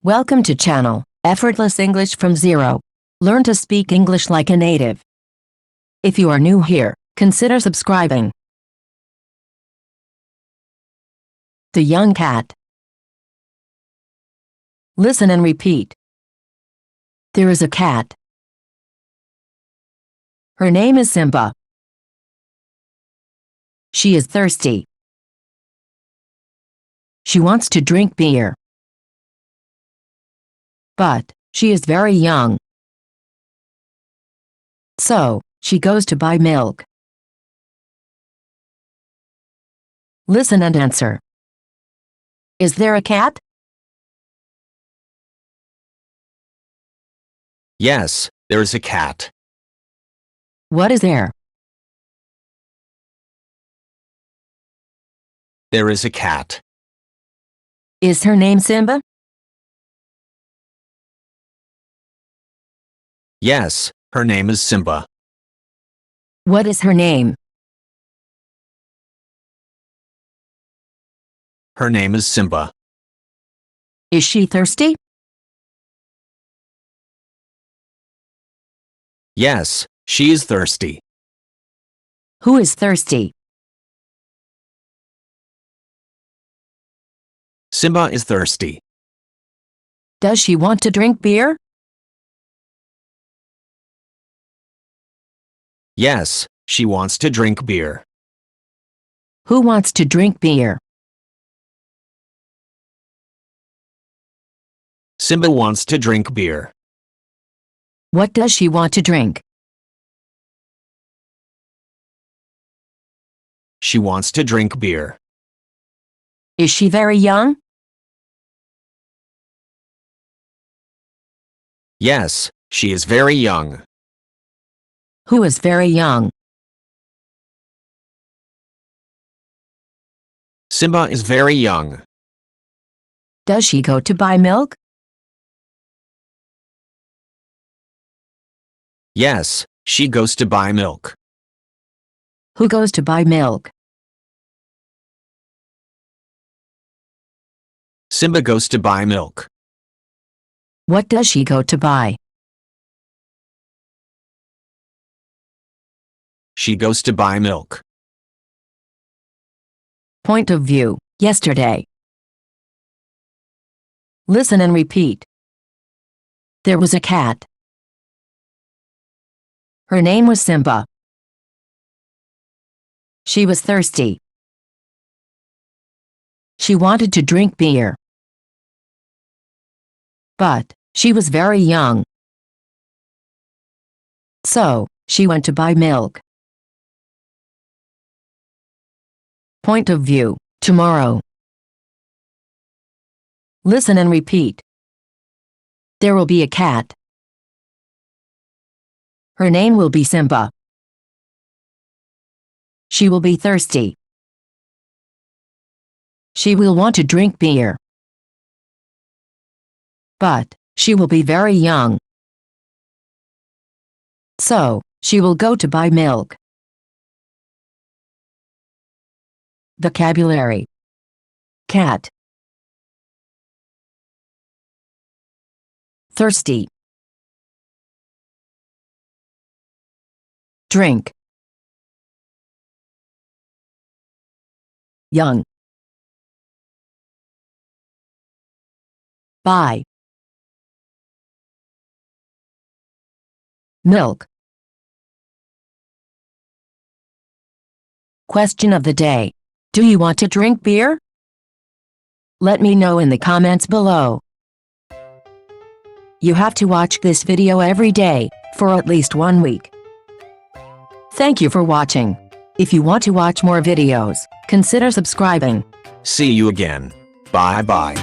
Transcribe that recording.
Welcome to channel, Effortless English from Zero. Learn to speak English like a native. If you are new here, consider subscribing. The young cat. Listen and repeat. There is a cat. Her name is Simba. She is thirsty. She wants to drink beer. But she is very young. So, she goes to buy milk. Listen and answer. Is there a cat? Yes, there is a cat. What is there? There is a cat. Is her name Simba? Yes, her name is Simba. What is her name? Her name is Simba. Is she thirsty? Yes, she is thirsty. Who is thirsty? Simba is thirsty. Does she want to drink beer? Yes, she wants to drink beer. Who wants to drink beer? Simba wants to drink beer. What does she want to drink? She wants to drink beer. Is she very young? Yes, she is very young. Who is very young? Simba is very young. Does she go to buy milk? Yes, she goes to buy milk. Who goes to buy milk? Simba goes to buy milk. What does she go to buy? She goes to buy milk. Point of view, yesterday. Listen and repeat. There was a cat. Her name was Simba. She was thirsty. She wanted to drink beer. But she was very young. So, she went to buy milk. Point of view, tomorrow. Listen and repeat. There will be a cat. Her name will be Simba. She will be thirsty. She will want to drink beer. But she will be very young. So, she will go to buy milk. Vocabulary. Cat. Thirsty. Drink. Young. Buy. Milk. Question of the day. Do you want to drink beer? Let me know in the comments below. You have to watch this video every day, for at least 1 week. Thank you for watching. If you want to watch more videos, consider subscribing. See you again. Bye-bye.